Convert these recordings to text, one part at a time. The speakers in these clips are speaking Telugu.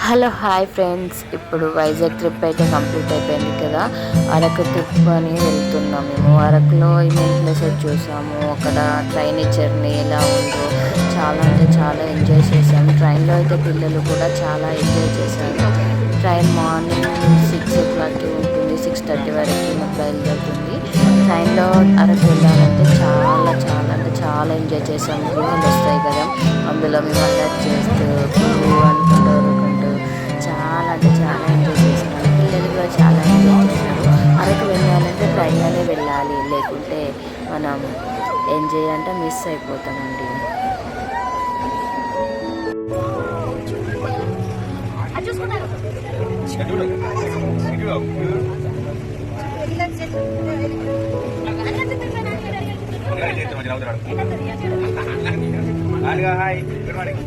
హలో హాయ్ ఫ్రెండ్స్, ఇప్పుడు వైజాగ్ ట్రిప్ అయితే కంప్లీట్ అయిపోయింది కదా. అరకు ట్రిప్ అని వెళ్తున్నాం. మేము అరకులో ఏమేమి ప్లేసెస్ చూసాము, అక్కడ ట్రైన్ జర్నీ ఎలా ఉందో చాలా అంటే చాలా ఎంజాయ్ చేసాము. ట్రైన్లో అయితే పిల్లలు కూడా చాలా ఎంజాయ్ చేశారు. ట్రైన్ మార్నింగ్ 6 o'clock ఉంటుంది, 6:30 వరకు మాకు బయలుదేరుతుంది. ట్రైన్లో అరకు వెళ్ళాలంటే చాలా చాలా అంటే చాలా ఎంజాయ్ చేసాము. గృహాలు వస్తాయి కదా, అందులో మేము అటాచ్ చేస్తూ అనుకుంటారు చాలా అంటే చాలా ఎంజాయ్ చేసాము. పిల్లలు కూడా చాలా ఎంజాయ్ చేశారు. అరకు వెళ్ళాలంటే ట్రైన్లోనే వెళ్ళాలి, లేకుంటే మనం ఎంజాయ్ అంటే మిస్ అయిపోతామండి. Hi, good morning.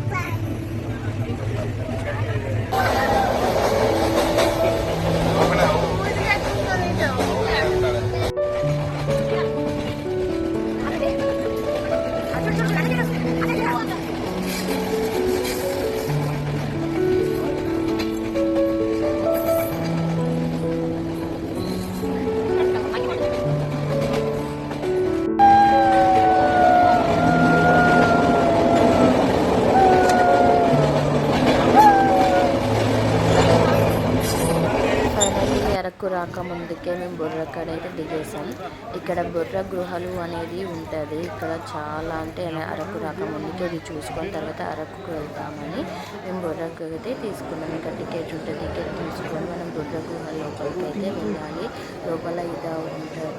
అరకు రాకముందుకే మేము బుర్రకాడ అయితే దిగేసాం. ఇక్కడ బుర్ర గృహలు అనేది ఉంటుంది. ఇక్కడ చాలా అంటే అరకు రాకముందుకే ఇది చూసుకొని తర్వాత అరకుకు వెళ్తామని మేము బుర్రకు అయితే తీసుకున్నాం. ఇక్కడ టికెట్ ఉంటుంది, టికెట్ తీసుకొని మనం బుర్ర గృహ లోపలికి అయితే వెళ్ళాలి. లోపల ఇదా ఉంటుంది.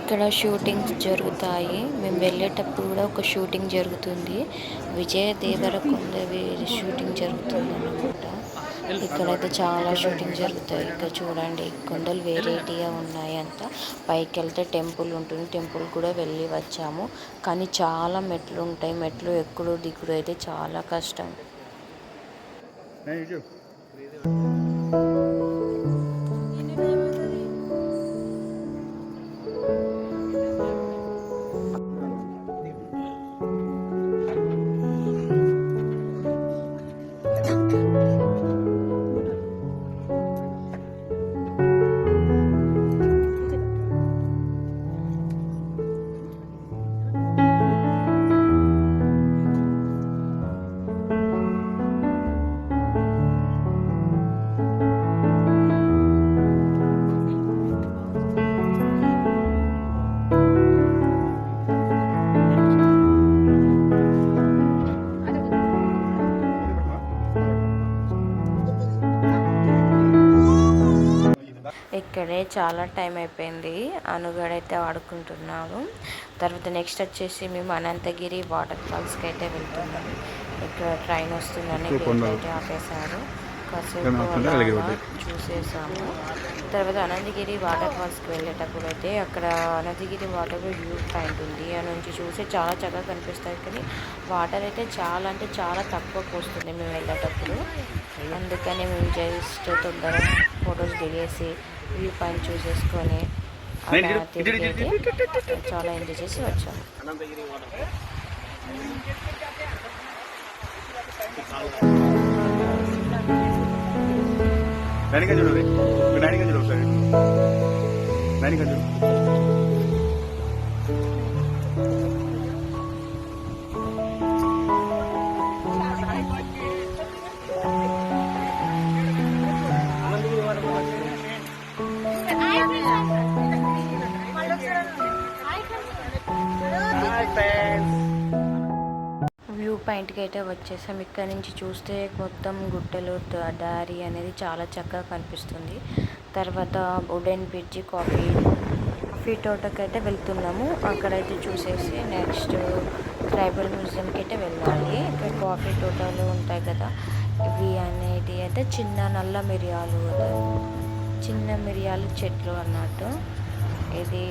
ఇక్కడ షూటింగ్స్ జరుగుతాయి. మేము వెళ్ళేటప్పుడు కూడా ఒక షూటింగ్ జరుగుతుంది. విజయ దేవరకొండవి షూటింగ్ జరుగుతుంది అన్నమాట. ఇక్కడైతే చాలా షూటింగ్ జరుగుతాయి. ఇక్కడ చూడండి, కొండలు వెరైటీగా ఉన్నాయి. అంతా పైకి వెళ్తే టెంపుల్ ఉంటుంది, టెంపుల్ కూడా వెళ్ళి వచ్చాము. కానీ చాలా మెట్లు ఉంటాయి, మెట్లు ఎక్కుడు దిగుడు అయితే చాలా కష్టం. ఇక్కడే చాలా టైం అయిపోయింది. అనుగడైతే ఆడుకుంటున్నాము. తర్వాత నెక్స్ట్ వచ్చేసి మేము అనంతగిరి వాటర్ ఫాల్స్కి అయితే వెళ్తున్నాము. ఇక్కడ ట్రైన్ వస్తుందని అయితే ఆపేశారు. కాసేపు చూసేసాము. తర్వాత అనంతగిరి వాటర్ ఫాల్స్కి వెళ్ళేటప్పుడు అయితే అక్కడ అనంతగిరి వాటర్ వ్యూ పాయింట్ ఉంది. ఆ నుంచి చూసి చాలా చక్కగా కనిపిస్తాయి. కానీ వాటర్ అయితే చాలా అంటే చాలా తక్కువకు వస్తుంది మేము వెళ్ళేటప్పుడు. అందుకని మేము జస్ట్ తొందరగా ఫొటోస్ దిగేసి వ్యూ పాయింట్ చూసేసుకొని చాలా ఎంజాయ్ చేసి వచ్చాము. చూడు ఒకసారి. వ్యూ పాయింట్కి అయితే వచ్చేసాం. ఇక్కడ నుంచి చూస్తే మొత్తం గుట్టలు, దారి అనేది చాలా చక్కగా కనిపిస్తుంది. తర్వాత వుడెన్ బ్రిడ్జి, కాఫీ తోటకి అయితే వెళ్తున్నాము. అక్కడైతే చూసేసి నెక్స్ట్ ట్రైబల్ మ్యూజియంకి అయితే వెళ్ళాలి. ఇక్కడ కాఫీ తోటలు ఉంటాయి కదా, ఇవి అనేది అయితే చిన్న నల్ల మిరియాలు, చిన్న మిరియాలు చెట్లు అన్నట్టు. ఇది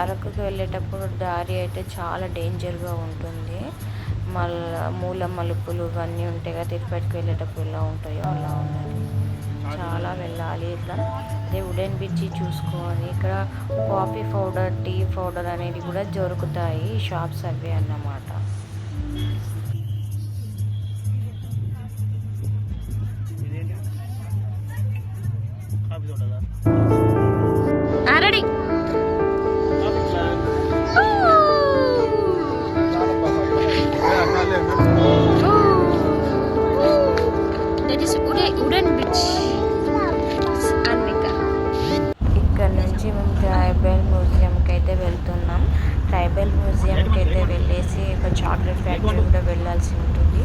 అరకుకి వెళ్ళేటప్పుడు దారి అయితే చాలా డేంజర్గా ఉంటుంది. మూల మలుపులు ఇవన్నీ ఉంటాయి కదా, తిరుపతికి వెళ్ళేటప్పుడు ఎలా ఉంటాయో అలా ఉన్నది. చాలా వెళ్ళాలి ఇట్లా. అదే వుడెన్ బ్రిడ్జి చూసుకొని ఇక్కడ కాఫీ పౌడర్, టీ పౌడర్ అనేది కూడా దొరుకుతాయి. షాప్స్ అవి అన్నమాట. That is Wooden Beach. Anvika. ఇక్కడ నుంచి మేము ట్రైబల్ మ్యూజియంకి అయితే వెళ్తున్నాం. ట్రైబల్ మ్యూజియంకి అయితే వెళ్ళేసి ఒక చాక్లెట్ ఫ్యాక్టరీ కూడా వెళ్ళాల్సి ఉంటుంది.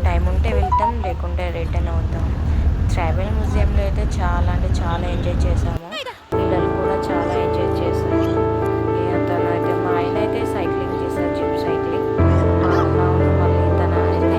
టైం ఉంటే వెళ్తాం, లేకుంటే రిటర్న్ అవుతాం. ట్రైబల్ మ్యూజియంలో అయితే చాలా అంటే చాలా ఎంజాయ్ చేసాము. పిల్లలు కూడా చాలా ఎంజాయ్ చేశారు. తను అయితే మా ఆయన అయితే సైక్లింగ్ చేశారు, జిప్ సైక్లింగ్. మా అమ్మ మళ్ళీ తన అయితే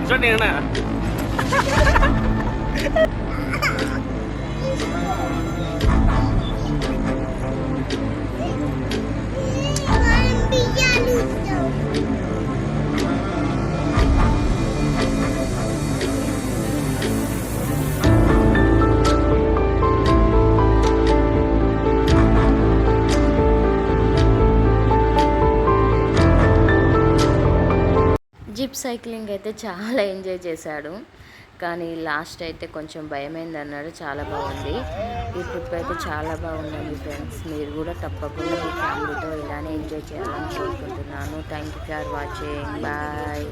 చూడండి అన్న. జిప్ సైక్లింగ్ అయితే చాలా ఎంజాయ్ చేశాడు. కానీ లాస్ట్ అయితే కొంచెం భయమైంది అన్నాడు. చాలా బాగుంది. ఈ ట్రిప్ అయితే చాలా బాగుందండి ఫ్రెండ్స్. మీరు కూడా తప్పకుండా మీ ఫ్యామిలీతో ఇలానే ఎంజాయ్ చేయాలని కోరుకుంటున్నాను. Thank you for watching. Bye.